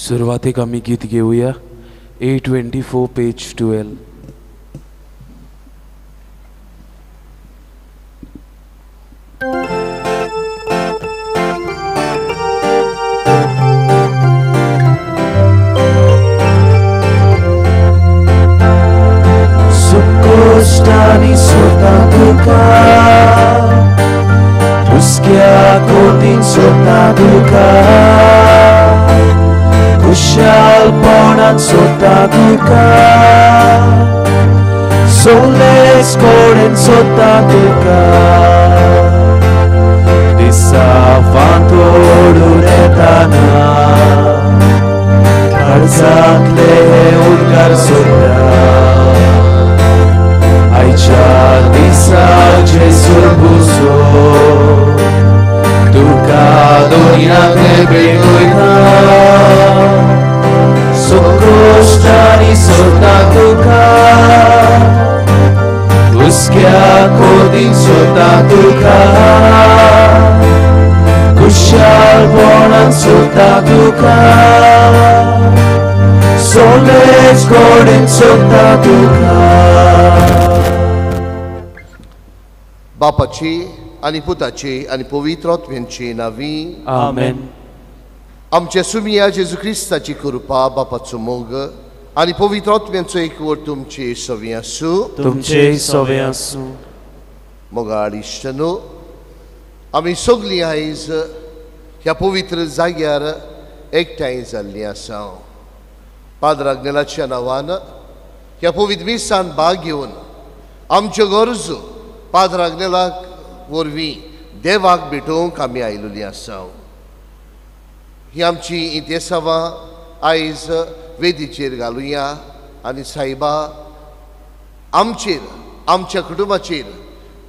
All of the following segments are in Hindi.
सुरुवातीक आमी गीत घेऊया 824 page 12. Sukkostani sotaduka Uskia kotin sotaduka Kushalponan sotaduka Soles koden sotaduka Disavantodur etana Karzakle ulgar sota Aici disa Jesul buso Duca doina te begoina Socoștani sota duca Uschia codin sota duca Cușal bonan sota duca Soles godin sota duca बापाची आणि पुताची आणि पवित्र आत्म्याची नावी आमेन. आमच्या सुमिया जेजू ख्रिस्ताची कृपा बापाचो मोग आणि पवित्र आत्म्याचो एकवट तुमची सवी आसूं. तुमचे सवे आसूं. मोगाळ इश्टनो, आमी सगळीं आयज ह्या पवित्र जाग्यार एकठांय जाल्लीं आसा. पाद्राग्नेलाच्या नांवान ह्या पवित्र मिसान भाग घेवन आमच्यो गरजो पाद्राग्नेलाक वरवीं देवाक भेटोवंक आमी आयिल्लीं आसा. ही आमची इतेसावां आयज वेदीचेर घालुया आनी सायबा आमचेर, आमच्या कुटुंबाचेर,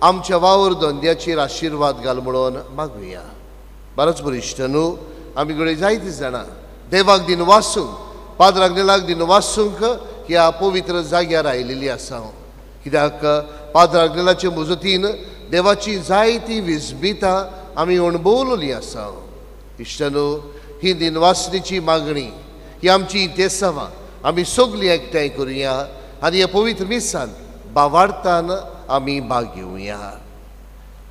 आमच्या वावर धंद्याचेर आशिर्वाद घाल म्हणून मागुया. बरोच बरो इश्टनो, आमी गडे जायतीं जाणां देवाक दिन वासूंक, पाद्राग्नेलाक दिन वासूंक ह्या पवित्र जाग्यार आयिल्लीं आसा. कित्याक पाद्राग्नेलाचे मुजतीन देवाची जायती विस्मितां आमी अणभवलेलीं आसा. इश्टनो, ही दिनवासनीची मागणी, ही आमची इतेसावां आमी सगळीं एकठांय करुया आनी ह्या पवित्र मिसान भावार्थान आमी भाग घेवया.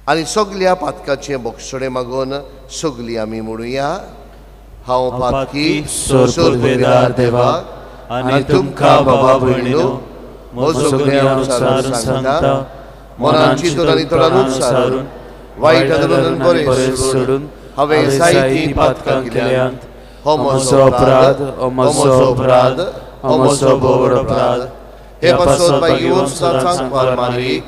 आनी सगळ्या पातकाचें बोक्षणे मागून सगळीं आमी म्हणुया. हांव पातकी सोर्वेदार देवाक आनी तुमकां बाबा भयणीनो म्हजो गुन्यांव सांगता. मनांची तोरांनी तोरांनूच सारून वायट आदरून बरें सोडून हांवें जायतीं पातकां केल्यांत. हो म्हजो अपराध, हो म्हजो अपराध, हो म्हजो बोड अपराध. हे पासत घेवन सांग मारी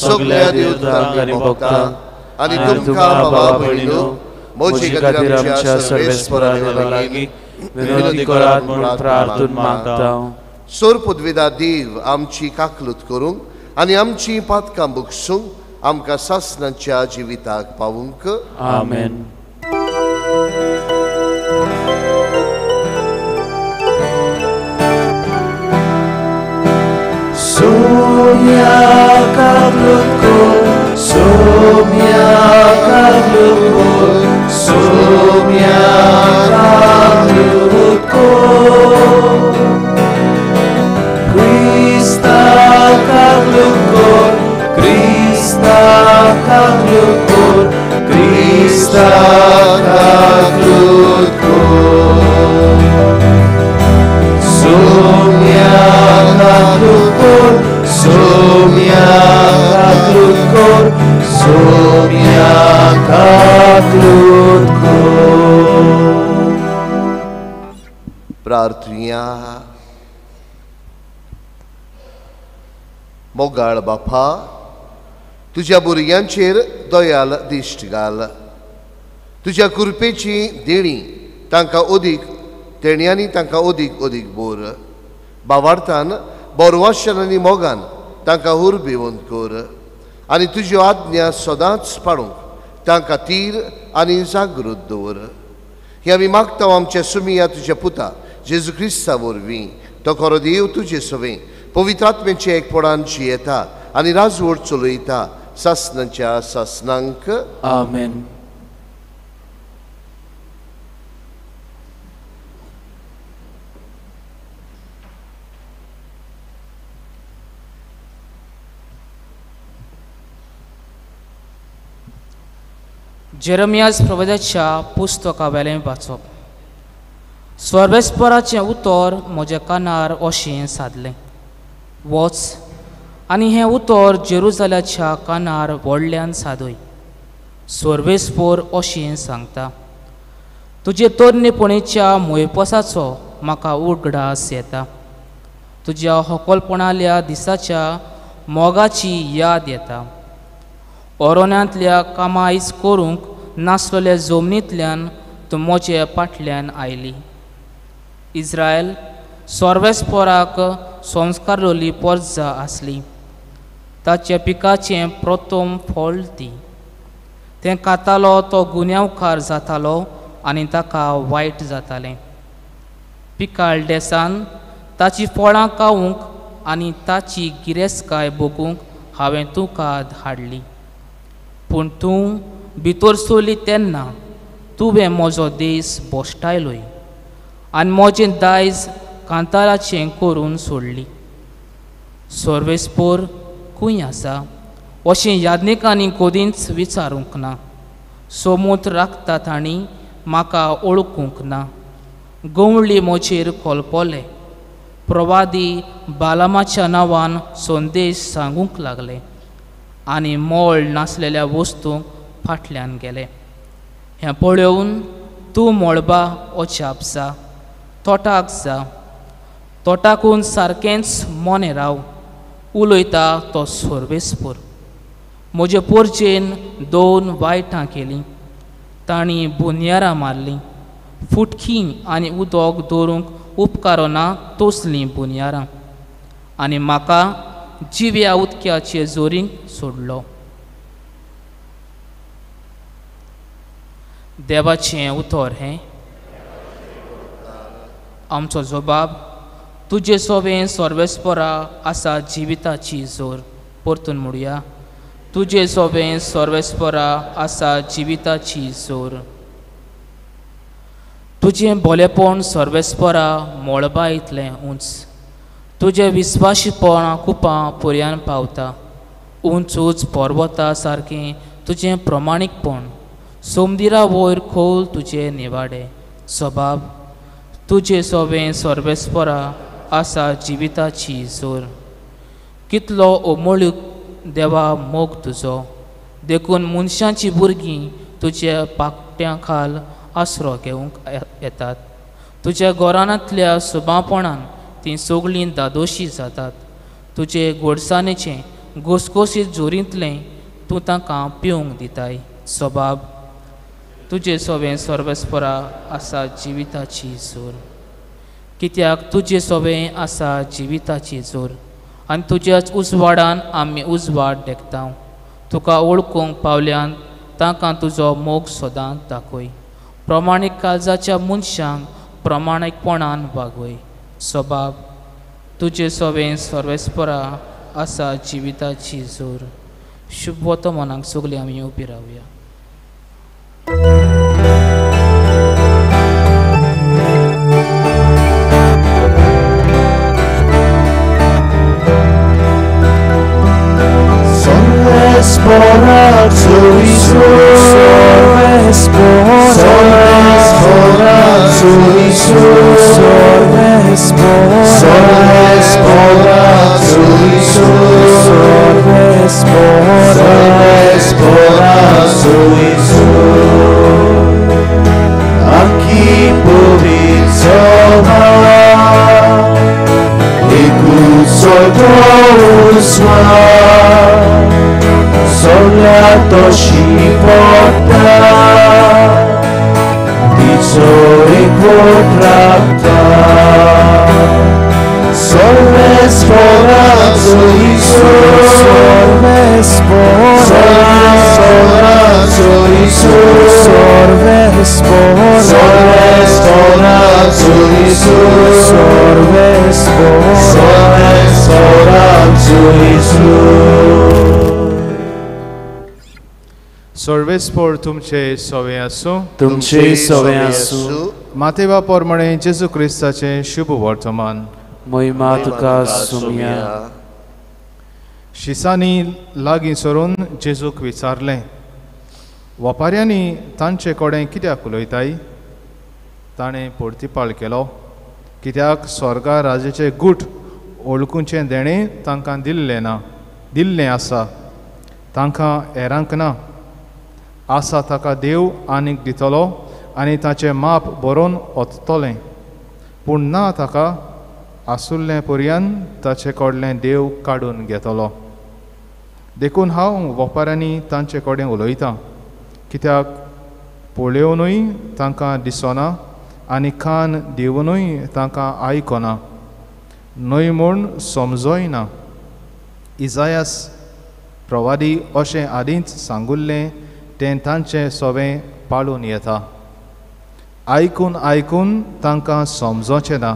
सगळ्या देवतांक आनी भक्तांक आनी तुमकां बाबा भयणीनो म्हजे खातीर आमच्या सर्वेस्परा देवा लागीं विनंती करात म्हणून प्रार्थून मागता. सोर पदवेदार देव आमची काकलूत करूंक आनी आमची पातकां बुगसूंक आमकां सासणाच्या जिविताक पावूंक. आमेन. Somia Carluco, Somia Carluco, Somia Carluco, Christa Carluco, Christa Carluco, Christa Carluco, Somia Carluco, Somia Carluco, Somia Carluco. प्रार्थुया. मोगाळ बापा, तुझ्या भुरग्यांचेर दयाल दिश्ट घाल. तुझ्या कृपेची देणी तांकां ओदीक तेण्यानी तांकां ओदीक ओदीक बोर. भावार्थान बोरवाशन आनी मोगान तांकां उर भिवंत कर आनी तुज्यो आज्ञा सदांच पाळूंक तांकां तीर आनी जागृत दवर. हे आमी मागता आमच्या सुमिया तुज्या पुता जेजू क्रिस्ता वरवीं. तो खरो देव तुजे सवें पवित्र आत्म्याचे एकपणान जियेता आनी राजवट चलयता सासणांच्या सासणांक. आमेन. जेरमियास प्रवक्त्याच्या पुस्तका वेलें वाचप. सर्वेस्पराचें उतर म्हज्या कानार अशें सादलें. वच आनी हें उतर जेरुजाल्याच्या कानार व्हडल्यान सादय. सर्वेस्पर अशें सांगता, तुजे तरणेपणेच्या मोयपसाचो म्हाका उगडास येता. तुज्या हॉकलपणाल्या दिसाच्या मोगाची याद येता. ओरोन्यांतल्या कामायज करूंक नासलेल्या जमनींतल्यान तूं म्हजे फाटल्यान आयली. इस्रायल सर्वेस्पराक संस्कारलोली पर्जा आसली. ताच्या पिकाचें प्रथम फळ ती. तें खातालो तो गुन्यांवकार जातालो आनी ताका वायट जातालें. पिकाळ देसान ताची फळां खावूंक आनी ताची गिरेस्तकाय भोगूंक हांवें तुका धाडली. पूण तूं भितर सोली तेन्ना तुवें म्हजो देस बोश्टायलोय आनी म्हजें दायज कांताराचें करून सोडली. सर्वेस्पर खंय आसा अशें याज्ञिकांनी कदींच विचारूंक ना. सोमूत राखता तांणी म्हाका ओळखूंक ना. गवळी म्हजेर खोलपोले. प्रवादी बालामाच्या नांवान संदेश सांगूंक लागले आनी मोळ नासलेल्या वस्तूंक फाटल्यान गेले. हें पळोवन तूं मोळबा अजाप जा, तोटाक जा. तोटाकून सारकेंच मोने राव. उलयता तो सर्वेस्पर. म्हजे पोरचेन 2 वायटां केलीं. तांणी बुन्यारां मारलीं. फुटकीं आनी उदक दवरूंक उपकारो ना तसलीं बुन्यारां. आनी म्हाका जिव्या उदक्याचे जोरींक सोडलो. देवाचें उतर हें. आमचो जबाब, तुजे सोबें सर्वेस्परा आसा जिविताची जोर. परतून म्हणुया, तुजे सोबें सर्वेस्परा आसा जिविताची जोर. तुजें बोलेपण सर्वेस्परा मोळबा इतलें उंच. तुजें विस्वाशीपण कुपां पर्यान पावता. उंच उंच पर्वता सारकें तुजें प्रमाणीकपण. सोमदिरा वयर खोल तुजे निवाडे. सबाब, तुजे सोबें सर्वेस्परा आसा जिविताची जोर. कितलो ओमळूक देवा मोग तुजो. देखून मनशांची भुरगीं तुज्या पाकट्यां खाल आसरो घेवंक येतात. तुज्या गोरानांतल्या सुबापणान तीं सगळीं दादोशी जातात. तुजे गोडसाणेचें घोसघोशीत जोरींतलें तूं तांकां पिवंक दिताय. सबाब, तुजे सोबें सर्वेस्परा आसा जिविताची जोर. कित्याक तुजे सोबें आसा जिविताची जोर आनी तुज्याच उजवाडान आमी उजवाड देगता. तुका ओळखूंक पावल्यान तांकां तुजो मोग सदांच दाखय. प्रमाणीक काळजाच्या मनशांक प्रमाणीकपणान वागय. सबाब, तुजे सोबें सर्वेस्परा आसा जिविताची जोर. शुभ वर्तमानाक सगळीं आमी उबी रावया. Sorvespora Isus, Sorvespora Isus, Sorvespora Isus, Sorvespora Isus. Aqui povizova, e kusodosma. Soleato shipota, Pizori quadrata. Sorvespora Isus, Sorvespora Isus, Sorvespora Isus, Sorvespora Isus. सर्वेस्पर तुमचे सोवे आसूं. तुमचे सोबें आसूं. मातेवा पोरमणे जेजू क्रिस्ताचें शुभ वर्तमान. महिमा तुका सुमया. शिसांनी लागीं सरून जेजूक विचारलें, व्यापाऱ्यांनी तांचे कडेन कित्याक उलयताय? ताणें परतिपाळ केलो, कित्याक स्वर्गा राजाचे गूट ओळखूचें देणें तांकां दिल्लें आसा, तांकां हेरांक ना. आसा ताका देव आनीक दितलो आनी ताचें माप बरोवन वततलें, पूण ना ताका आसुल्लें पर्यंत ताचे कडलें देव काडून घेतलो. देखून हांव व्यापाऱ्यांनी तांचे कडेन उलयतां, कित्याक पळोवनूय तांकां दिसना आनी कान दिवनूय तांकां आयकना, न्हय म्हूण समजोयना. इजायास प्रवादी अशें आदींच सांगुल्लें तें तांचें सवें पाळून येता. आयकून तांकां समजोचें ना,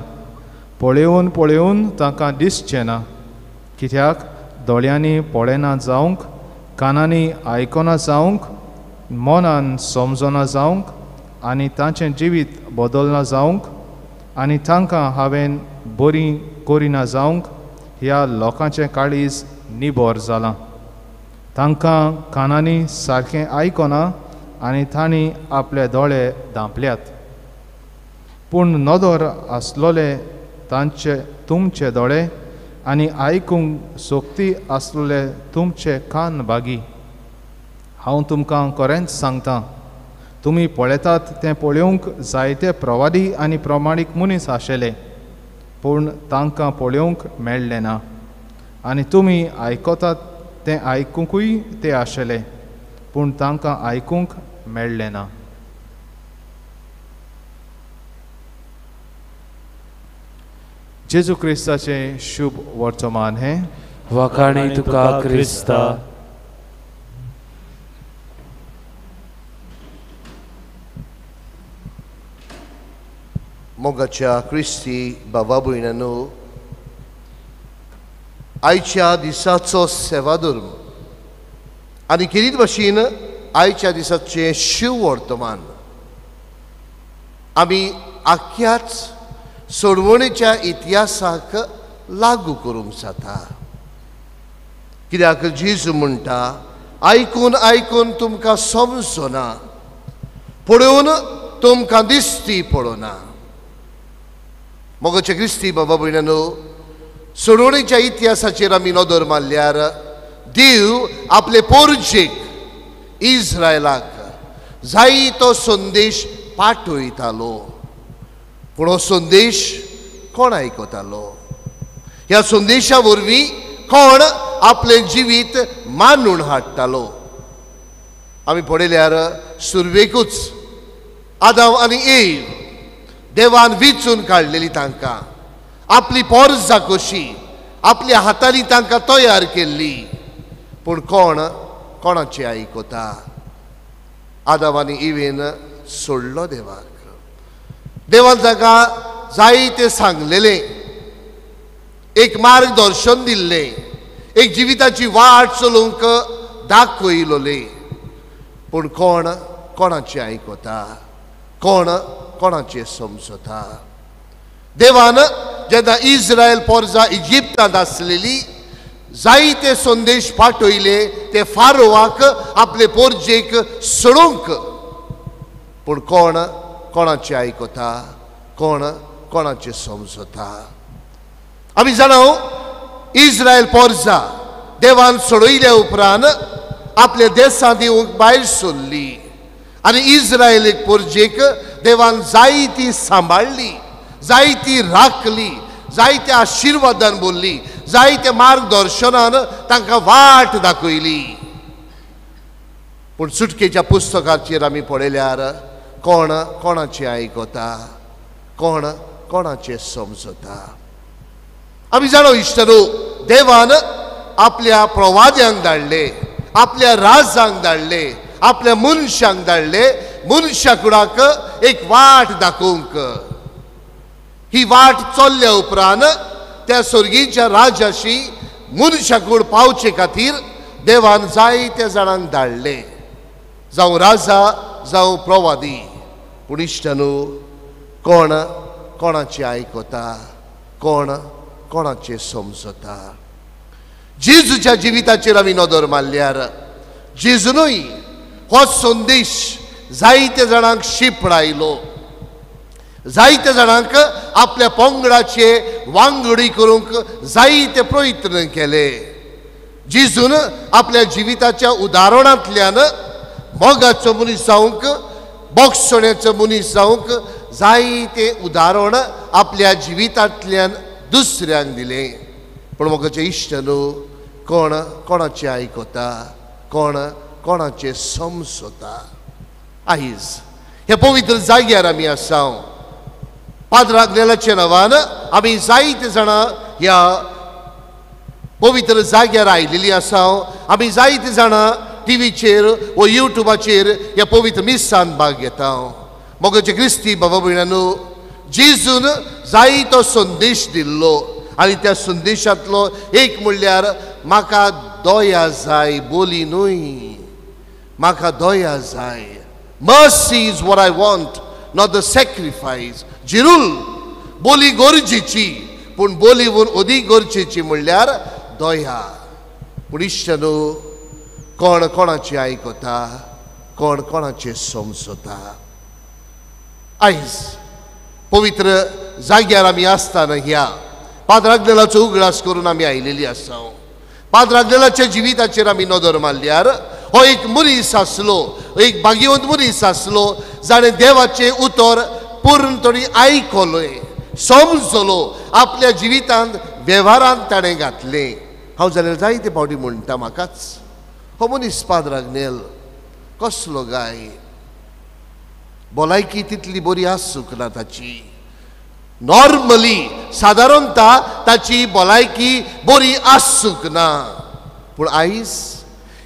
पळोवन तांकां दिसचें ना. कित्याक दोळ्यांनी पळयना जावंक, कानांनी आयकना जावंक, मनान समजना जावंक आनी तांचें जिवीत बदलना जावंक आनी तांकां हांवें बरी करिना जावंक ह्या लोकांचें काळीज निबोर जालां. तांकां कानांनी सारकें आयकना आनी तांणी आपले दोळे धांपल्यात. पूण नदर आसलोले तुमचे दोळे आनी आयकूंक सोक्ती आसलोले तुमचे कान बागी. हांव तुमकां खरेंच सांगतां, तुमी पळयतात तें पळोवंक जायते प्रवादी आनी प्रमाणीक मनीस आशिल्ले, पूण तांकां पळोवंक मेळ्ळें ना. आनी तुमी आयकतात तें आयकूंकूय ते आशिल्ले, पूण तांकां आयकूंक मेळ्ळें ना. जेजू क्रिस्ताचें शुभ वर्तमान हें. वखाणी तुका क्रिस्ता. मोगाच्या क्रिस्ती बाबा भयणांनो, आयच्या दिसाचो सेवाधर्म आनी खेरीत भाशेन आयच्या दिसाचें शिव वर्तमान आमी आख्याच सोडवणेच्या इतिहासाक लागू करूंक जाता. कित्याक जेजू म्हणटा, आयकून तुमकां समजना, पळोवन तुमकां दिसती पळोवना. मोगाच्या क्रिस्ती बाबा भयणांनो, सोडवणेच्या इतिहासाचेर आमी नदर मारल्यार देव आपले पोरजेक इस्रायलाक जायतो संदेश पाठयतालो, पूण हो संदेश कोण आयकतालो? ह्या संदेशा वरवीं कोण आपलें जिवीत मानून हाडटालो? आमी पळयल्यार सुरवेकूच आदाम आनी एव देवान विचून काडलेली तांकां, आपली पोरजां कशी आपल्या हातांनी तांकां तयार केल्ली, पूण कोणाचें आयकता? आदाम आनी इवेन सोडलो देवाक. देवान ताका जायतें सांगलेलें, एक मार्गदर्शन दिल्लें, एक जिविताची वाट चलोवंक दाखयलोलें, पूण कोणाचें आयकता? कोणाचें समजता? देवान जेन्ना इस्रायल पोरजां इजिप्तांत आसलेलीं जायते संदेश पाठयले ते फारोवाक आपले पोरजेक सोडूंक, पूण कोणाचें आयकता? कोणाचें समजता? आमी जाणां इस्रायल पोरजां देवान सोडयल्या उपरांत आपल्या देशांत येवंक भायर सरलीं आनी इस्रायलेक पोरजेक देवान जायती सांबाळली, जायती राखली, जायत्या आशिर्वादान बोल्ली, जायत्या मार्गदर्शनान तांकां वाट दाखयली. पूण सुटकेच्या पुस्तकाचेर आमी पळयल्यार कोणाचें आयकता? कोणाचें समजता? आमी जाणो इश्टरो, देवान आपल्या प्रवाद्यांक धाडले, आपल्या राजांक धाडले, आपल्या मनशांक धाडले, मनशाकुडाक एक वाट दाखोवंक. ही वाट चल्ल्या उपरांत त्या स्वर्गीच्या राजाशी मनशाकूड पावचे खातीर देवान जायत्या जाणांक धाडले, जावं राजा जावं प्रवादी. पूण इश्टनो, कोणाचें आयकता? कोणाचें समजता? जेजूच्या जिविताचेर आमी नदर मारल्यार जेजूनूय हो संदेश जायते जाणांक शिपडायलो, जायते जाणांक आपल्या पंगडाचे वांगडी करूंक जायते प्रयत्न केले. जेजून आपल्या जिविताच्या उदाहरणांतल्यान मोगाचो मनीस जावंक, बोगसण्याचो मनीस जावंक जायते उदाहरण आपल्या जिवितांतल्यान दुसऱ्यांक दिले. पण मोगाचे इश्ट न्हू, कोण कोणाचे आयकता, कोण कोणाचे समजता. आयज हे पवित्र जाग्यार आमी आसा. पाद्र आग्नेलाच्या नांवान आमी जायते जाणां ह्या पवित्र जाग्यार आयिल्लीं आसा. आमी जायते जाणां टीव्हीचेर व युट्यूबाचेर ह्या पवित्र मिसान भाग घेता. मोगाचे क्रिस्ती बाबा भयणांनो, जेजून जायतो संदेश दिल्लो आनी त्या संदेशांतलो एक म्हणल्यार म्हाका दया जाय, बोली न्हय, म्हाका दया जाय. Mercy is what I want, not the sacrifice. जिरूल बोली गरजेची, पूण बोलीवून अदीक गरजेची म्हणल्यार दया. पूण इश्ट न्हू, कोण कोणाचे आयकता, कोण कोणाचे समजता. आयज पवित्र जाग्यार आमी आसतना ह्या पाद्र आग्नेलाचो उगडास करून आमी आयिल्लीं आसा. पाद्र आग्नेलाच्या जिविताचेर आमी नदर मारल्यार हो एक मनीस आसलो, एक भाग्यवंत मनीस आसलो, जाणें देवाचें उतर पूर्णपणी आयकलोय, समजलो, आपल्या जिवितांत वेव्हारांत ताणें घातलें. हांव जाल्यार जायते फावटी म्हणटा म्हाकाच, हो मनीस पाद्र आग्नेल कसलो गाय, भलायकी तितली बरी आसूंक ना ताची. नॉर्मली सादारणता ताची भलायकी बरी आसूंक ना. पूण आयज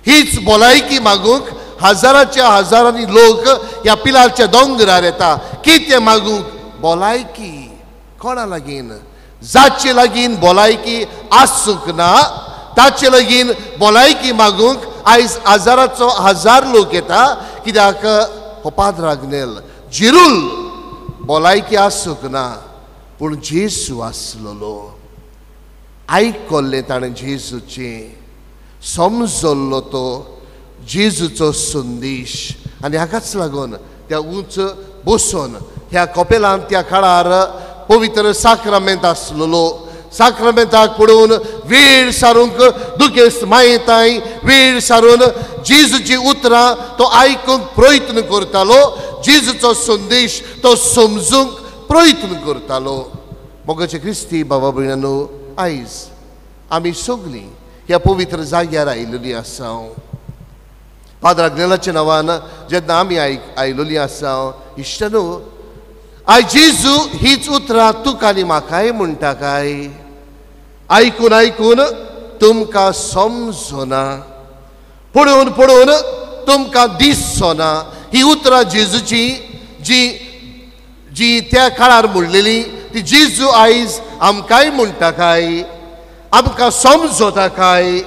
हीच भलायकी मागूंक हजाराच्या हजारांनी लोक ह्या पिलारच्या दोंगरार येता. कितें मागूंक? भलायकी. कोणा लागीन? जाचे लागीन भलायकी आसूंक ना, ताचे लागीन भलायकी मागूंक आयज हजाराचो हजार लोक येता. कित्याक हो पाद्र आग्नेल जिरूल भलायकी आसूंक ना, पूण जेजू आसलोलो. आयकल्लें ताणें जेजूचें, समजल्लो तो जेजूचो संदेश. आनी हाकाच लागून त्या उंच बसून ह्या कपेलांत त्या काळार पवित्र साक्रामेंत आसलोलो. साक्रामेंताक पडून वेळ सारूंक दुखेस्त मायेताय वेळ सारून जेजूची उतरां तो आयकूंक प्रयत्न करतालो, जेजूचो संदेश तो समजूंक प्रयत्न करतालो. मोगाचे क्रिस्ती बाबा भयणांनो, आयज आमी सगळीं ह्या पवित्र जाग्यार आयिल्लीं आसा. पाद्र आग्नेलाच्या नांवान जेन्ना आमी आयिल्लीं आसा, इश्ट न्हू, आयज जेजू हीच उतरां तुका आनी म्हाकाय म्हणटा काय? आयकून आयकून तुमकां समजना, पळोवन पळोवन तुमकां दिसना. ही उतरां जेजूची जी जी त्या काळार म्हणलेली ती जेजू आयज आमकांय म्हणटा काय? आमकां समजता काय?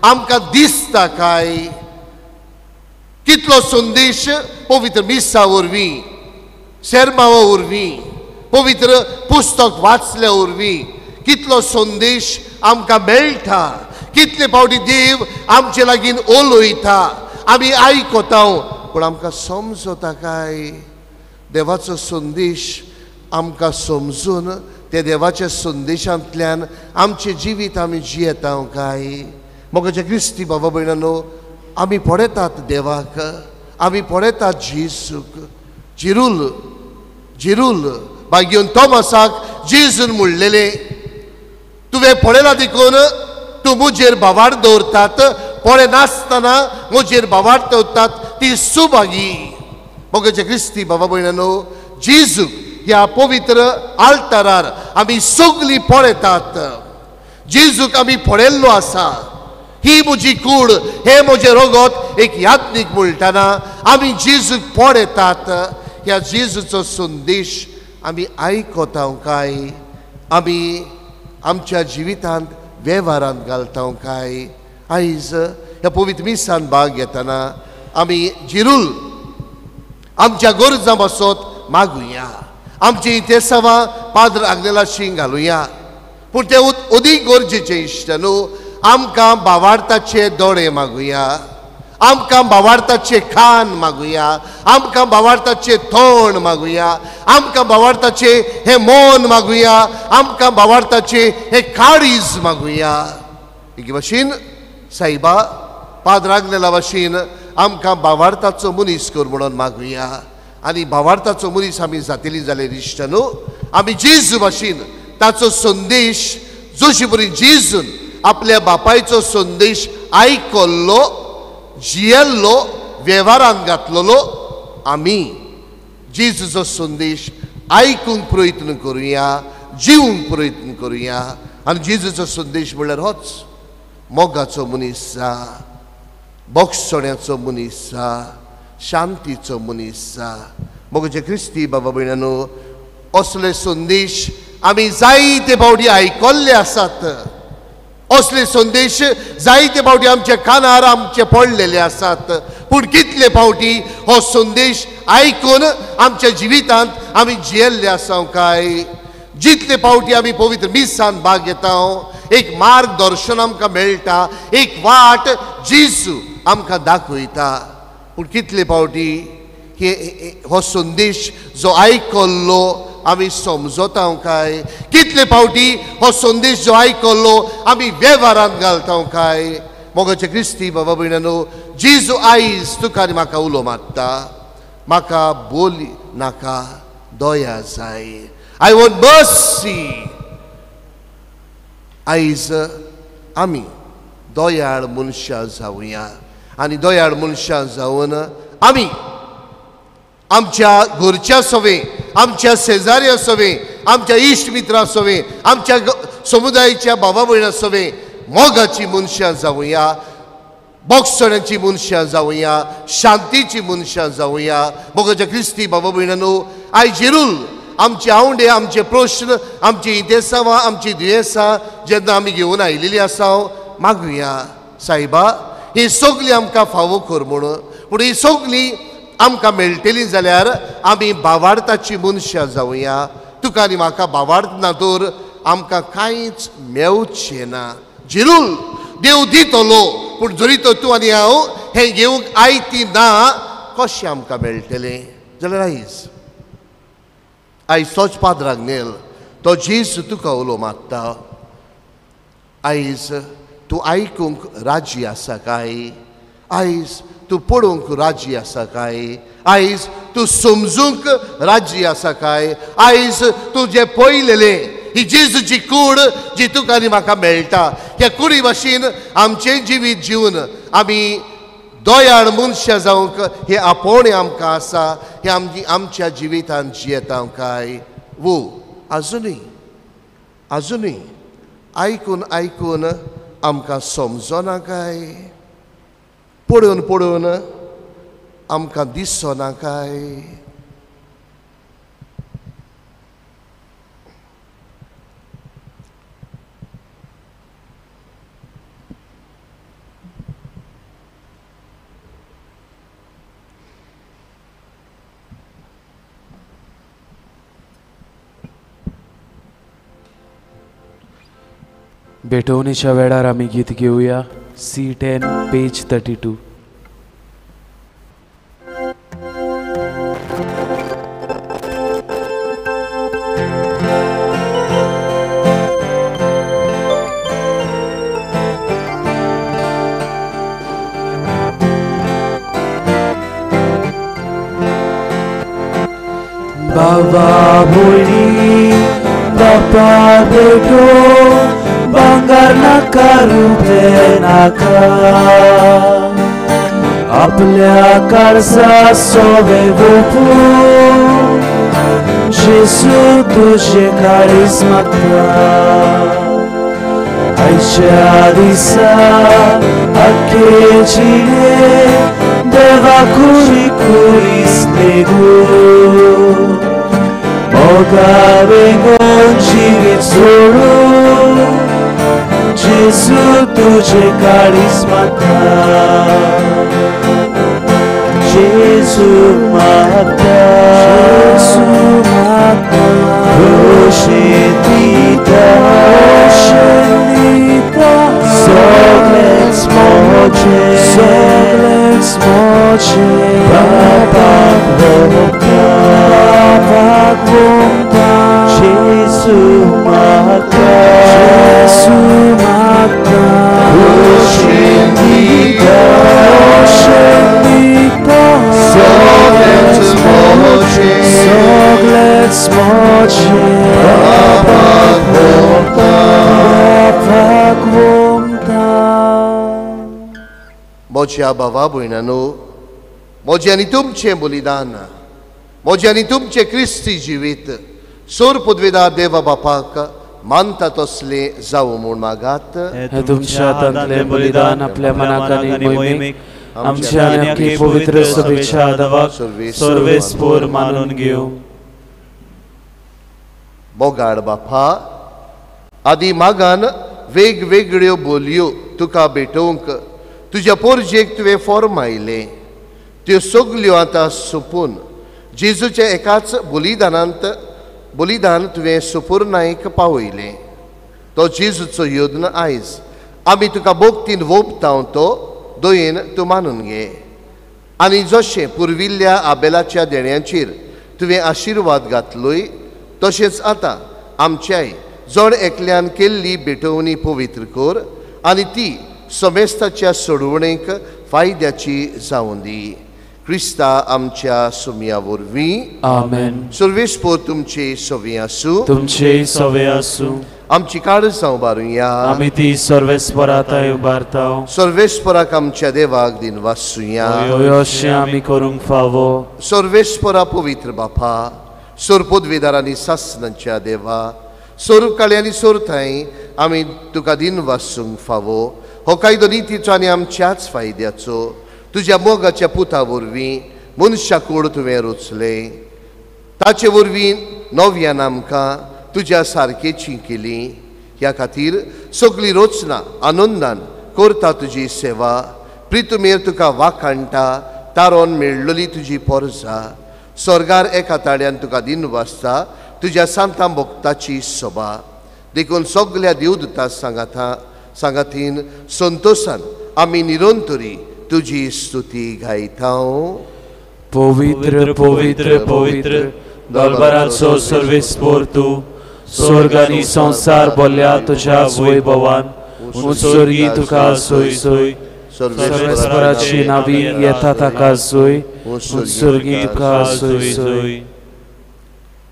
आमकां दिसता काय? कितलो संदेश पवित्र मिसा वरवीं, सेर्मावा वरवीं, पवित्र पुस्तक वाचल्या वरवीं कितलो संदेश आमकां मेळटा. कितले फावटी देव आमचे लागीं उलयता, आमी आयकता, पूण आमकां समजता काय? देवाचो संदेश आमकां समजून त्या देवाच्या संदेशांतल्यान आमचें जिवीत आमी जियेता काय? मोगाचे क्रिस्ती बाबा भयणांनो, आमी पळयतात देवाक, आमी पळयतात जेजूक. जिरूल जिरूल भाग्यवंत तोमासाक जेजून म्हणलेलें, तुवें पळयलां देखून तूं म्हजेर भावार्थ दवरतात, पळय नासतना म्हजेर भावार्थ दवरतात, ती सुभागी. मोगाचे क्रिस्ती बाबा भयणांनो, जेजूक ह्या पवित्र आल्तारार आमी सगळीं पळयतात. जेजूक आमी पळयल्लो आसा. ही म्हजी कूड, हे म्हजें रगत एक यात्नीक म्हणटना आमी जेजूक पळयतात. ह्या जेजूचो संदेश आमी आयकता काय? आमी आमच्या जिवितांत वेव्हारांत घालता काय? आयज ह्या पवित्र मिसान भाग घेतना आमी जिरूल आमच्या गरजां बसत मागुया, आमची इंतेसांवां पाद्र आग्नेलाची घालुया. पूण ते अदीक गरजेचें इश्ट न्हू, आमकां भावार्थाचे दोळे मागुया, आमकां भावार्थाचे कान मागुया, आमकां भावार्थाचे तोंड मागुया, आमकां भावार्थाचे हे मौन मागुया, आमकां भावार्थाचे हे काळीज मागुया. हे भाशेन साईबा पाद्राग्नेला भाशेन आमकां भावार्थाचो मनीस कर म्हणून मागुया. आनी भावार्थाचो मनीस आमी जातली जाल्यार इश्ट न्हू, आमी जेजू भाशेन ताचो संदेश जशी बरी जेजून आपल्या बापायचो संदेश आयकल्लो, जियेल्लो, वेव्हारांत घातलेलो, आमी जेजूचो संदेश आयकूंक प्रयत्न करुया, जिवूंक प्रयत्न करुया. आनी जेजूचो संदेश म्हणल्यार होच मोगाचो मनीस जा, बोगसण्याचो मनीस जा, शांतीचो मनीस जा. मोगाचे क्रिस्ती बाबा भयणांनो, असले संदेश आमी जायते फावटी आयकल्ले आसात. असले संदेश जायते फावटी आमच्या कानार आमचे पडलेले आसात. पूण कितले फावटी हो संदेश आयकून आमच्या जिवितांत आमी जियेल्ले आसा काय? जितले फावटी आमी पवित्र मिसांत भाग घेता, एक मार्गदर्शन आमकां मेळटा, एक वाट जेजू आमकां दाखयता. पूण कितले फावटी हो संदेश जो आयकल्लो आमी समजता काय? कितले फावटी हो संदेश जो आयकल्लो आमी वेव्हारांत घालता काय? मोगाचे क्रिस्ती बाबा भयणांनो, जेजू आयज तुका आनी म्हाका उलो मारता, म्हाका बोली नाका, दया जाय. I want mercy. आयज आमी दयाळ मनशां जावया आनी दयाळ मनशां जावन आमी आमच्या घरच्या सवे, आमच्या शेजाऱ्या सवे, आमच्या इश्ट मित्रां सवे, आमच्या समुदायाच्या बाबा भयणां सवे मोगाची मनशां जावया, बोगसण्याची मनशां जावया, शांतीची मनशां जावया. मोगाच्या क्रिस्ती बाबा भयणांनो, आयज जेरूल आमचे आवडे, आमचे प्रश्न, आमची इतेसांवां, आमची दुयेंसां जेन्ना आमी घेवन आयिल्लीं आसा, मागुया सायबा ही सगळीं आमकां फावो कर म्हणून. पूण ही सगळीं आमकां मेळटली जाल्यार आमी भावार्थाची मनशां जावया. तुका आनी म्हाका भावार्थ ना तर आमकां कांयच मेवचें ना. जेरूल देव दितलो, पूण जरी तर तूं आनी हांव हें घेवंक आयती ना, कशें आमकां मेळटलें? जाल्यार आयज तोच पाद्राग्नेल तो जेजू तुका उलो मारता. आयज तूं आयकूंक राजी आसा काय? आयज तूं पळोवंक राजी आसा काय? आयज तूं समजूंक राजी आसा काय? आयज तूं जें पळयलेलें, ही जेजूची कूड जी तुका आनी म्हाका मेळटा, ह्या कुडी भाशेन आमचें जिवीत जिवन आमी दयाळ मनशां जावंक हें आपोवणें आमकां आसा, हें आमच्या जिवितांत जियेता काय? वो आजुनूय आयकून आयकून आमकां समजना काय? पळोवन पळोवन आमकां दिसना काय? भेटवणीच्या वेळार आमी गीत घेवया. C10 page 32. Baba boli, bapa beto, bangar naka rute naka. आपल्या कारसा सोवे वोपू, जेसू तुझे काळीज मागता. आयच्या दिसा आख्खे जिणे देवा खुरी खुरीस लेगू. मोगा वेगोन जिवीत सोडून जेसू तुझे काळीज मागता. जेसू मागता, रोशेन दिता, सगळेंच मोजें, मागता. मोज्या भावा भयणांनो, मोजे आनी तुमचें बलिदान, मोजे आनी तुमचें क्रिस्ती जिवीत सोर पदवेदार देवा बापाक मानता तसले जावं म्हूण मागात. हे तुमच्या हातांतलें बलिदान आपल्या मनाक आनी मोहिमेक आमच्या आनी आमची पवित्र सभेच्या आदाराक सर्वेस्पोर मानून घेवं. मोगाड बापा, आदी मागान वेगवेगळ्यो बोलयो तुका भेटोवंक तुज्या पोरजेक तुवें फॉर्मायलें. त्यो सगल्यो आतां सोंपून जेजूच्या एकाच बलिदान तुवें सुपूर्णायक पावयलें. तो जेजूचो योद्न आयज आमी तुका भोगतीन वोपताव तो दोयेन तूं मानून घे. आनी जशें पुर्विल्ल्या आबेलाच्या देण्यांचेर तुवें आशिर्वाद घातलोय, तशेंच आतां आमच्याय जण एकल्यान केल्ली भेटवणी पवित्र कर आनी ती समेस्ताच्या सोडवणेक फायद्याची जावं दी. क्रिस्ता आमच्या सुमया वरवीं. आमेन. सर्वेस्पोर तुमचे सवे आसूं. तुमचे सवे आसूं. आमची काळजां उबारुया. आमी ती सर्वेस्पराताय उबारताव. सर्वेस्पराक आमच्या देवाक दिन वासुया. अशें आमी करूंक फावो. सर्वेस्परा पवित्र बापा, सोर पदवेदार आनी सासणांच्या देवा, सोर काळी आनी सोरथाय आमी तुका दिन वासूंक फावो. हो कायदो नितीचो आनी आमच्याच फायद्याचो तुज्या मोगाच्या पुता वरवीं मनशा कूड तुवें रचलें. ताचे वरवीं नव्यान आमकां तुज्या सारकेची केली. ह्या खातीर सगळी रचना आनंदान करता तुजी सेवा. प्रितुमेर तुका वाखाणटा तारोन मेळ्ळली तुजी पोरजा. स्वर्गार एका ताळ्यान तुका दिन वाजता तुज्या सांता भक्ताची सभा. देखून सगळ्या देवदूतां सांगातीन संतोशान आमी निरंतरी तुजी स्तुती गायताव. पवित्र पवित्र पवित्र दरबाराचो सर्वेस्पोर तूं, स्वर्ग आनी संसार भरल्या तुज्या वैभवान. उत्सर्गी तुका सोय सोय. सर्वेस्पराची नावी येता ताका सोय. उत्सर्गी तुका सोय सोय.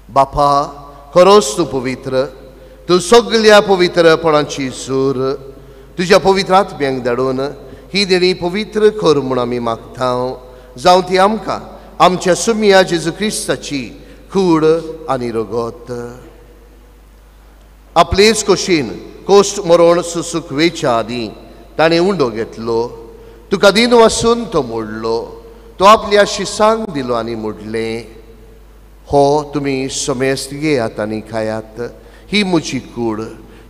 बापा, खरोच तूं पवित्र. तूं सगळ्या पवित्रपणाची सूर तुज्या पवित्र आत्म्यांक धाडून ही देणी पवित्र कर म्हूण आमी मागताव. जावं ती आमकां आमच्या सुमया जेजू क्रिस्ताची कूड आनी रगत. आपलेच खोशेन कोश्ट मरण सुसूक वेच्या आदीं ताणें उंडो घेतलो. तुका दिन वासून तो मोडलो. तो आपल्या शिसांक दिलो आनी मोडलें. हो तुमी समेस्त घेयात आनी खायात. ही म्हजी कूड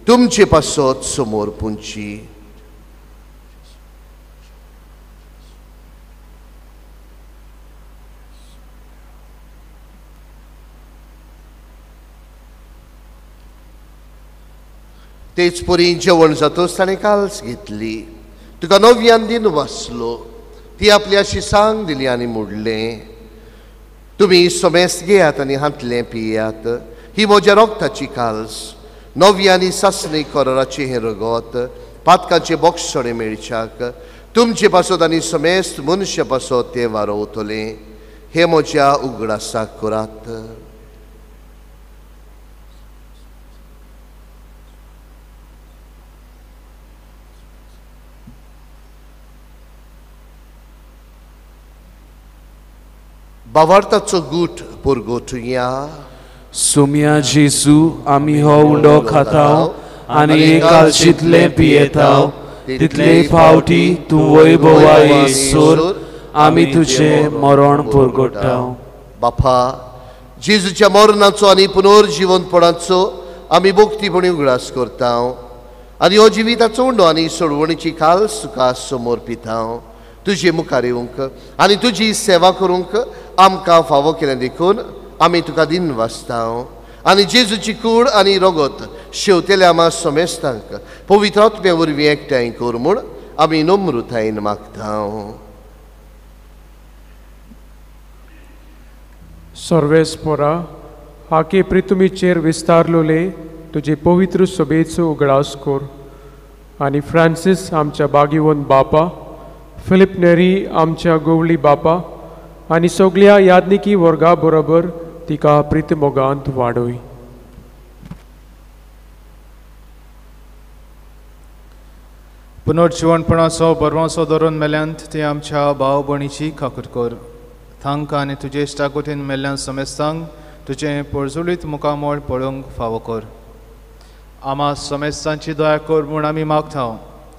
तुमचे पासत समोर पुंची. तेच परी जेवण जातोच ताणें काल्स घेतली. तुका नव्यान दिन वाचलो. ती आपल्या शिसांक दिली आनी मोडलें. तुमी समेस्त घेयात आनी हातलें पियात. ही म्हज्या रोगताची काल्स. नव्यानी सासणी कोराचे हें रगत पातकाचे बोक्षणे मेळच्याक तुमचे पासत आनी समेस्त मनशा पासत तें वारोवतलें. हे म्हज्या उगडासाक करात. बावार्थाचो गूट पुरगोटुया. सुमया जेजू, आमी हो उंडो खाताव आनी एक कालशीतलें पियेताव. तितले फावटी तूं वैभवा येयसर आमी तुजें मरण पुरगोट्टाव. बापा, जेजूच्या मरणाचो आनी पुनर्जीवनपणाचो आमी भोक्तीपणी उगडास करताव. आनी हो जिविताचो उंडो आनी सोडवणीची काल्स तुका समोर पिताव. तुजे मुखार येवंक आनी तुजी सेवा करूंक आमकां फावो केलें देखून आमी तुका दिन वाचताव. आनी जेजूची कूड आनी रगत शेवतेल्या आमा समेस्तांक पवित्र आत्म्या वरवीं एकठांय कर म्हूण आमी नम्रतायेन मागताव. सर्वेस्परा, हाके प्रितुमीचेर विस्तारलोले तुजे पवित्र सभेचो उगडास कर. आनी फ्रांसीस आमच्या बागीवन बापा, फिलिप नेरी आमच्या गोवळी बापा आनी सगळ्या यादनिकी वर्गा बरोबर तिका प्रितमोगांत वाडय. पुनर्जीवनपणाचो बरवांचो धरून मेल्यांत ते आमच्या भाव भयणीची खाकर कर. तांकां आनी तुजे इश्टाकोटीन मेल्ल्यान समेस्तांक तुजें पळजुलीत मुखामळ पळोवंक फावो कर. आमा समेस्तांची दया कर म्हूण आमी मागता.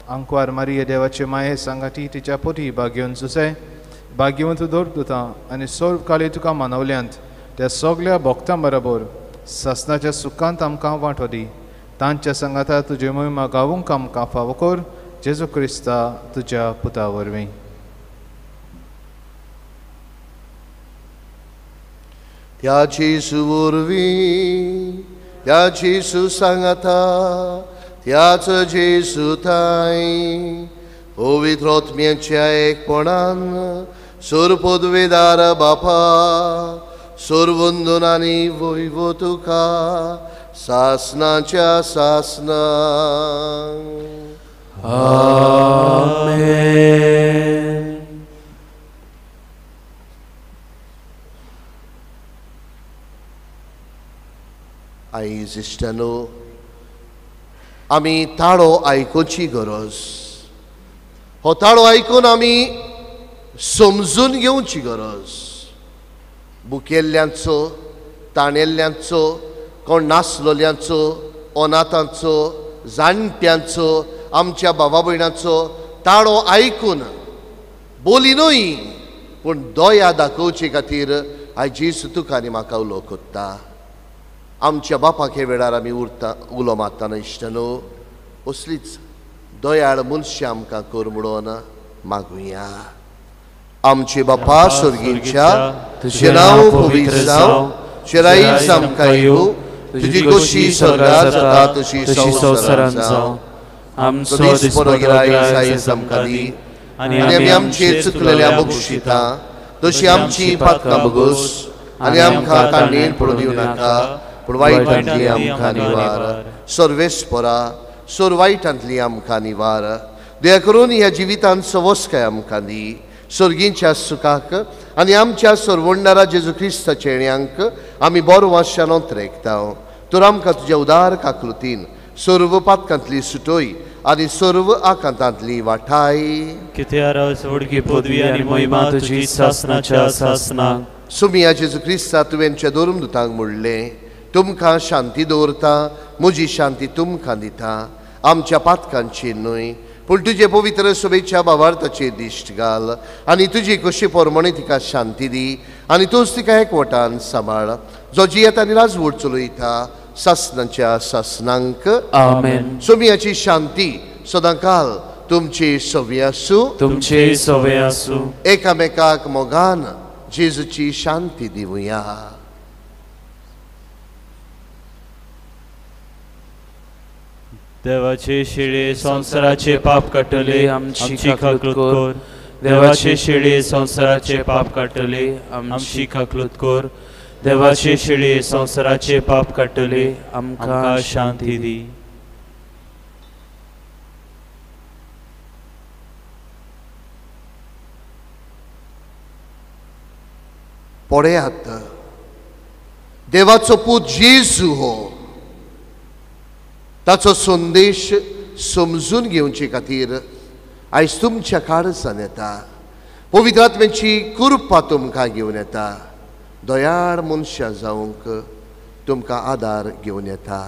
आंकवार मारिये देवाचे माये सांगाती तिच्या पोटी भाग्यवन सुसे भाग्यवंत दवरता आनी सर्वकाळी तुका मानवल्यांत त्या सगळ्या भक्तां बरोबर ससनाच्या सुखांत आमकां वांटो दी. तांच्या संगाता तुजे महिमा गावूंक आमकां फावो कर. जेजू क्रिस्ता तुज्या पुता वरवीं. त्याची सुवरवीं त्याची सुसंगता त्याच जेसू थाय पवित्र आत्म्याच्या एकपणान सर्वपदवेदार बापा सर्ववंदनांनी वैव तुका सासनाच्या सासना. आमेन. आयज इश्टानो आमी ताळो आयकुची गरज. हो ताळो आयकून आमी समजून घेवची गरज. बुकेल्ल्यांचो ताणेल्ल्यांचो कोण नासलोल्यांचो अनाथांचो जाणट्यांचो आमच्या भावा भयणांचो ताळो आयकून बोलिनूय पूण दया दाखोवचे खातीर आयज जेसू तुका आनी म्हाका उलो कोत्ता. आमच्या बापाक हे वेळार आमी उलो मारतना इश्टानो असलीच दयाळ मनशां आमकां कर म्हणून मागुया. आमचे बापा स्वर्गीच्या तुजें नांव पवित्र जावं. तुजें रायज आमकां येवं. तुजी कशी स्वर्गांत जाता तशी संवसारांत जावं. आमचो दिसपरो आयज आमकां दी आनी आमी आमचे चुकलेल्या बक्षिता तशी आमची पातकां बगूस आनी आमकां काणयेन पडूं दिवं नाका पूण वायटांतली आमकां निवार. सर्वेस्परा सोर वायटांतली आमकां निवार. दया करून ह्या जिवितांत सवस्काय आमकां दी. सर्गींच्या सुखाक आनी आमच्या सर्वोंडारा जेजू क्रिस्ताच्या येण्याक आमी बरो वाशानोत रेखता. तर आमकां तुज्या उदार काकृतीन सर्व पातकांतली सुटोय आनी सर्व आकांतांतली वाठाय. कित्यार सोडकी पदवी आनी महिमा तुजी सासनाच्या सासनाक. सुमिया जेजू क्रिस्ता तुवेंच्या दोरून दुतांक म्हणलें तुमकां शांती दवरता म्हजी शांती तुमकां दिता. आमच्या पातकांची न्हय पूण तुजे पवित्र सभेच्या भावार्थाचेर दिश्ट घाल आनी तुजी कशी पोरमणी तिका शांती दी आनी तूंच तिका एकवटान सांबाळ. जो जियेत आनी राजवट चलयता सासनाच्या सासनांक. आमेन. सुमियाची शांती सदांकाल तुमची सव्य आसूं. तुमचे सवे आसूं. एकामेकाक मोगान जेजूची शांती दिवया. देवाचे शिळे संसाराचे पाप काटले आमची खाकलूत कर. देवाचे शिळे संसाराचे पाप काटले आमची खाकलूत कर. देवाचे शिळे संसाराचे पाप काटले आमकां शांती दी. पळयात देवाचो पूत जेजू हो ताचो संदेश समजून घेवचे खातीर आयज तुमच्या काळजान येता. पवित्र आत्म्याची कृपा तुमकां घेवन येता. दयाळ मनशां जावंक तुमकां आदार घेवन येता.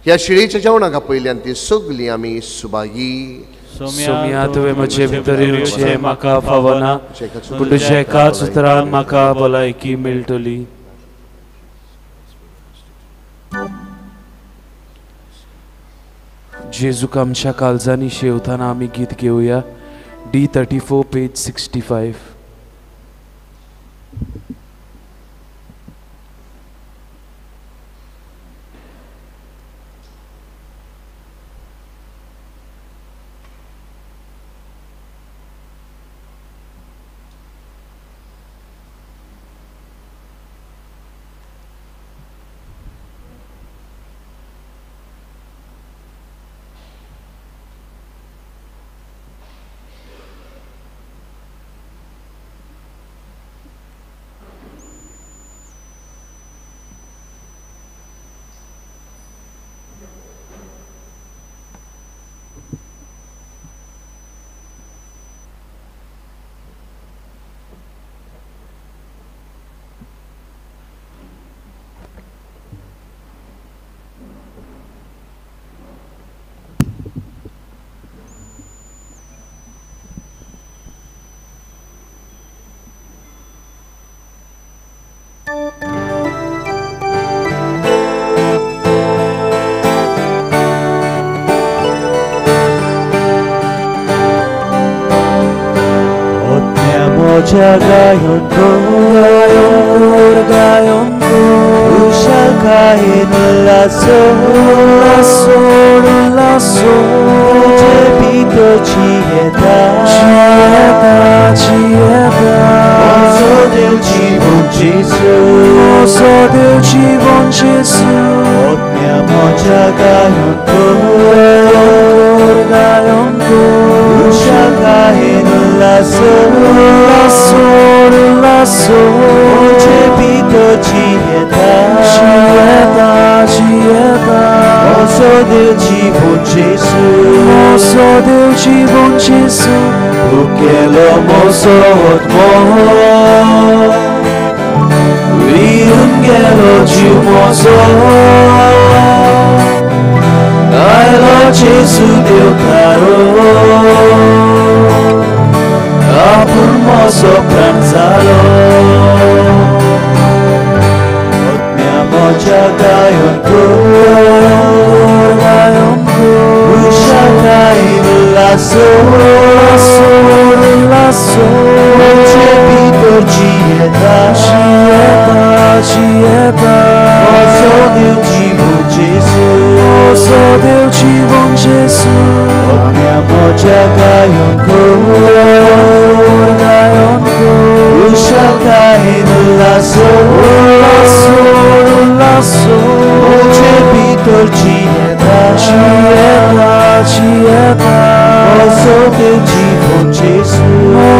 ह्या शिळेच्या जेवणाका पयल्यान ती सगळीं आमी सुभागी. सोम्या तुवें म्हजे भितर येवचें म्हाका फावना पूण तुज्या एकाच उतरान म्हाका भलायकी मेळटली. जेजूक आमच्या काळजांनी शेवताना आमी गीत घेवया. D34 page 65. मोच्या गायन Ushakain lasso, Jebito cieta, Oso del cibo Gesù, Mia mocia gayon Ushakain lasso, Jebito cieta, Oso del cibo Gesù, porque lo mozo Viungelo ciumoso, ai lo Gesù Dio caro, apur mozo pranzalo, mia mocha gayon Ushaka in lasso, Jebito cieta, Oso del cibo Gesù, mia mocha gayon Ushaka in lasso, Jebito cieta,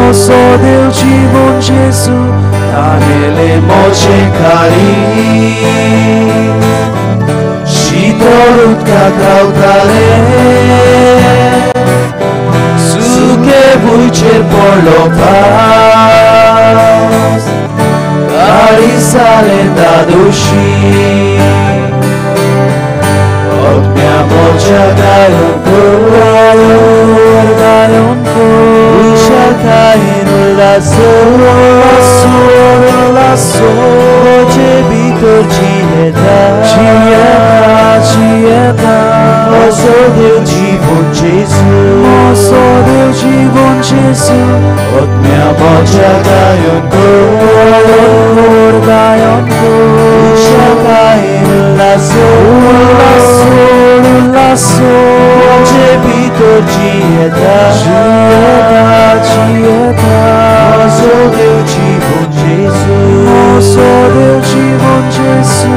Oso del cibo Gesù, Anele moce cari, și dorut ca cautare, su che vui cer por lo paz, cari sale da duși, od mea mocea gayon Ushaka in lasso, Jebito cieta, Oso del cibo Gesù, od mea mocia gayon Ushaka in lasso, Jebito cieta, Oso del cibo Gesù.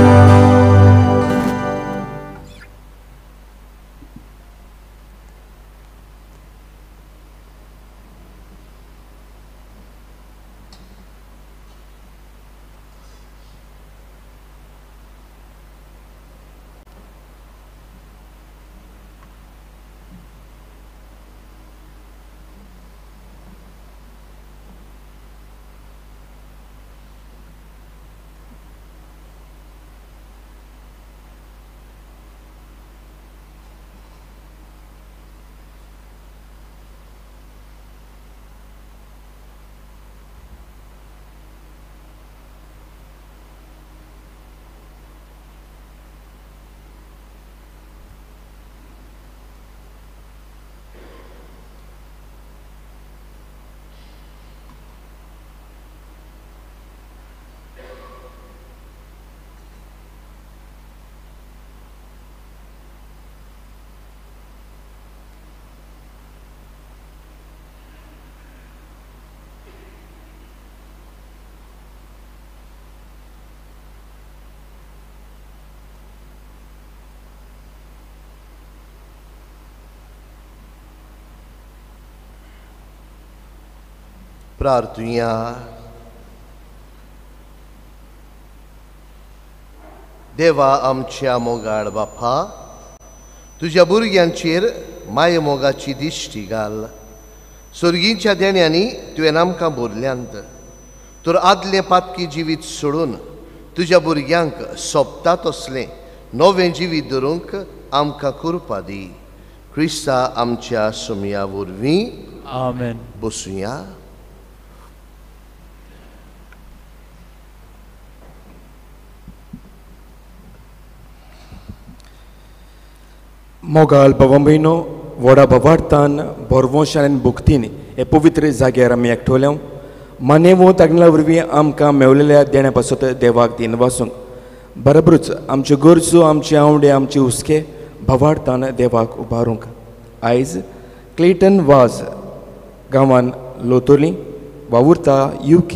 प्रार्थूया. देवा आमच्या मोगाळ बापा, तुझ्या भुरग्यांचेर माय मोगाची दिश्टी घाल. स्वर्गीच्या देण्यांनी तुवें आमकां भरल्यांत, तर आदलें पातकी जिवीत सोडून तुज्या भुरग्यांक सोबता तसलें नवें जिवीत धरूंक आमकां कृपा दी. क्रिस्ता आमच्या सुमया वरवीं. आमेन. बसूया. मोगाल भावांभयणो, व्हडा भवार्थान बोरवोशान आनी भुक्तीन हे पवित्र जाग्यार आमी एकठवल्या. मानेवो तागला वरवीं आमकां मेवलेल्या देण्या पासत देवाक दिन वासूंक बरोबरूच आमच्यो गरजो आमचे आवडे आमचे हुस्के भवाडतान देवाक उबारूंक आयज क्लेटन वाज गांवान लोतोली वावुरता UK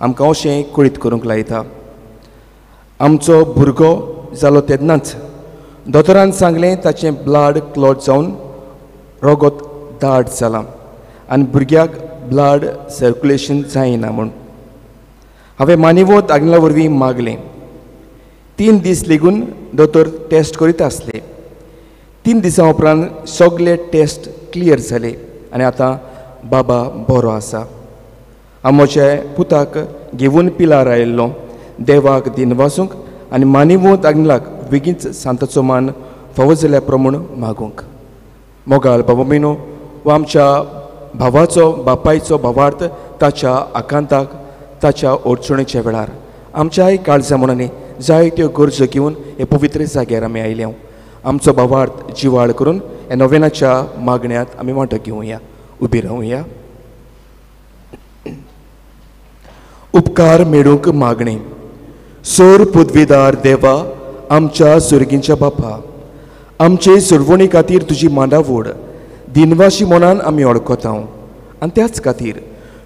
आमकां अशें कुळीत करूंक लायता. आमचो भुरगो जालो तेन्नाच दोतोरान सांगलें ताचें ब्लड क्लॉट जावन रगत दाट जालां आनी भुरग्याक ब्लड सर्क्युलेशन जायना म्हूण. हांवें मानेवोत आग्नेला वरवीं मागलें. 3 दीस लेगून दोतोर टेस्ट करीत आसले. 3 दिसां उपरांत सगळे टेस्ट क्लियर जाले आनी आतां बाबा बरो आसा. हांव म्हज्या पुताक घेवन पिलार आयिल्लो देवाक दिन वासूंक आनी मानेवोत आग्नेलाक बेगीनच सांताचो मान फावो जाल्या प्रमाण मागूंक. मोगाल बाबा मेनो वो आमच्या भावाचो बापायचो भावार्थ ताच्या आकांताक ताच्या अडचणीच्या वेळार आमच्याय काळजा मनांनी जायत्यो गरजो घेवन हे पवित्र जाग्यार आमी आयल्या. आमचो भावार्थ जिवाळ करून ह्या नोवेनाच्या मागण्यांत आमी वांटो घेवया. उबी रावया. उपकार मेळूंक मागणी. सोर पदवीदार देवा आमच्या सुर्गींच्या बापा, आमचे सोडवणी खातीर तुजी मांडावड दिनवाशी मनान आमी ओळखता आनी त्याच खातीर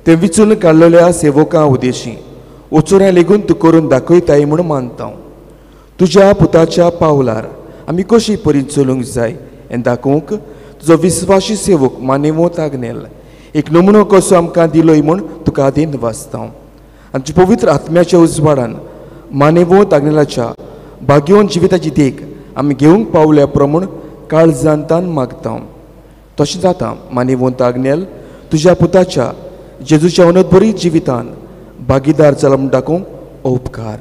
ते विचून काडलेल्या सेवकां उदेशी उचोऱ्या लेगून तूं करून दाखयताय म्हूण मानता. तुज्या पुताच्या पावलार आमी कशी परी चलूंक जाय हें दाखोवंक तुजो विस्वाशी सेवक मानेवोत आग्नेल एक नमुनो कसो आमकां दिलोय म्हूण तुका दिन वाचता. आमच्या पवित्र आत्म्याच्या उजवाडान मानेवोत आग्नेलाच्या भाग्यवन जिविताची देख आमी घेवंक पावल्या प्रमाण काळजांतान मागता. तशें जाता मानेवोत आग्नेल तुज्या पुताच्या जेजूच्या अनोदबरी जिवितान भागीदार जाला म्हूण दाखोवंक उपकार.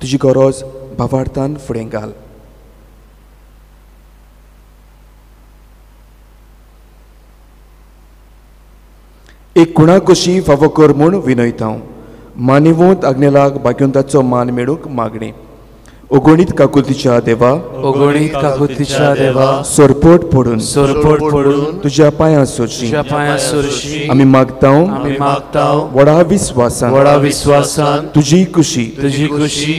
तुजी गरज भावार्थान फुडें घाल. एक कुणा कशी फावो कर म्हूण विनयता. मानेवोत आग्नेलाक भाग्यवंताचो मान मेळूंक मागणी. ओगोणीत काकुतीच्या देवा, ओगोणीत काकुतीच्या देवा, सोरपोट पडून तुज्या पांयां सोरशी आमी मागता व्हडा विस्वासान तुजी खुशी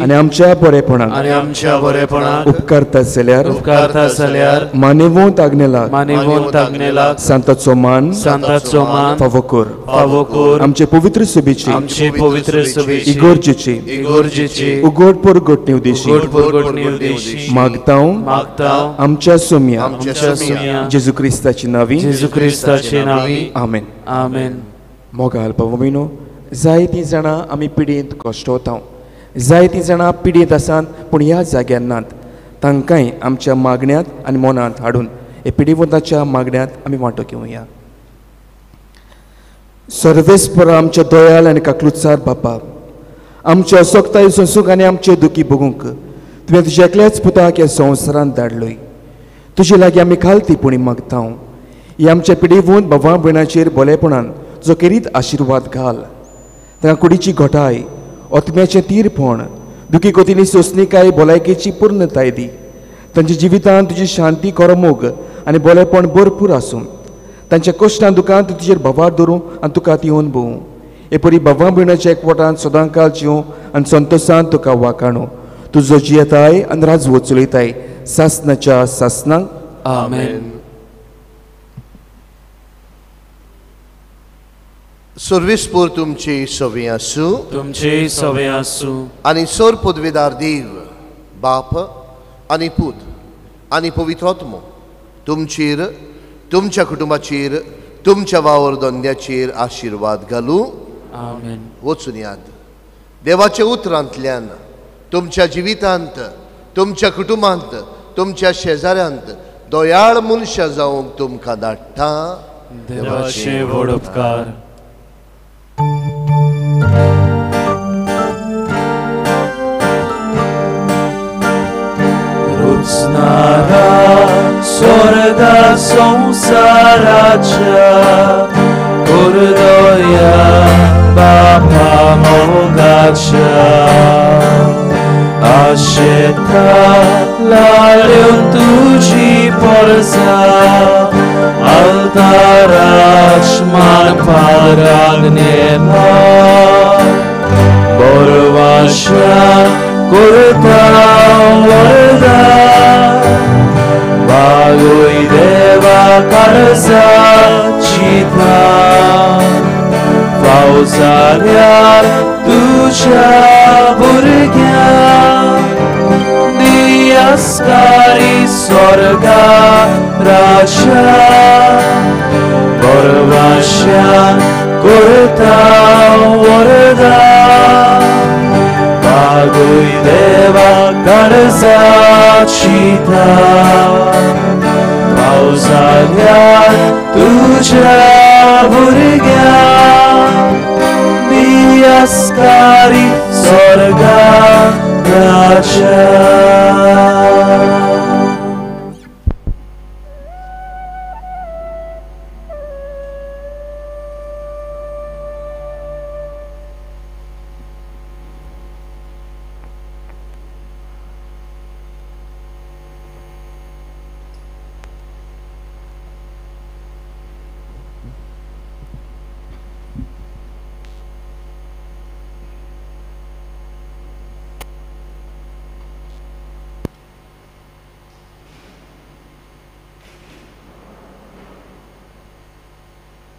आनी आमच्या बरेपणाक उपकारता जाल्यार मानेवोत आग्नेलाक सांताचो मान फावो कर. आमचे पवित्र सभेची इगोर्जेची उगोड परगोटणी उद्देशी मागता आमच्या सोम्या जेजू क्रिस्ताची नावी आमेन. आमेन. मोगाल पावमिनो जायतीं जाणां आमी पिडींत कश्ट वता. जायतीं जाणां पिडींत आसात पूण ह्या जाग्यार नात. तांकांय आमच्या मागण्यांत आनी मनांत हाडून हे पिडीवंताच्या मागण्यांत आमी वांटो घेवया. सर्वेस्पर आमच्या दयाल आनी काकलुतसार बापा, आमच्या सोगताय सोंसूंक आनी आमचे दुखी बगूंक तुवें तुज्या एकल्याच पुताक ह्या संवसारांत धाडलोय. तुजे लागीं आमी खालतीपणी मागता. ही आमच्या पिडीवून भावा भयणाचेर बोलेपणान जो केरीत आशिर्वाद घाल. तांकां कुडीची घोटाय, ओतम्याचें तीरपण, दुखी कोतींनी सोंसणीकाय भलायकेची पूर्णताय दी. तांच्या जिवितांत तुजी शांती करमूक आनी बोलेपण भरपूर आसूं. तांच्या कश्टां दुखांत तुजेर भवार धरूं आनी तुका तिवून भोवूं. हे परी भावा भयणाच्या एकवटान सदांकाळ जिवूं आनी संतोशान तुका वाखाणू. तुजो जियेताय आनी राजवो चलयताय सासनाच्या सासनांक आमेन. सर्वेस्पोर तुमची सवय आसूं. तुमची सवय आसूं. आनी सोर पदवीदार देव बाप आनी पूत आनी पवित्रोत्मो तुमचेर, तुमच्या कुटुंबाचेर, तुमच्या वावर धंद्याचेर आशिर्वाद घालूं. आमेन. वचून याद देवाच्या उतरांतल्यान तुमच्या जिवितांत, तुमच्या कुटुंबांत, तुमच्या शेजाऱ्यांत दयाळ मनशां जावंक तुमकां धाडटा. देवाचे व्हड उपकार. रुचनारा स्वर्गा संसाराच्या दया बापा मोगाच्या आशेता लाल्यो तुजी परजा Altarachman paragnena Borvasha kurta varda Bagui deva karza chita Pausaliar tuja burgya Diaskari sorga raja Borvasha kurta varda Bagui deva karza chita Pausaliar tuja burgya Diaskari sorga raja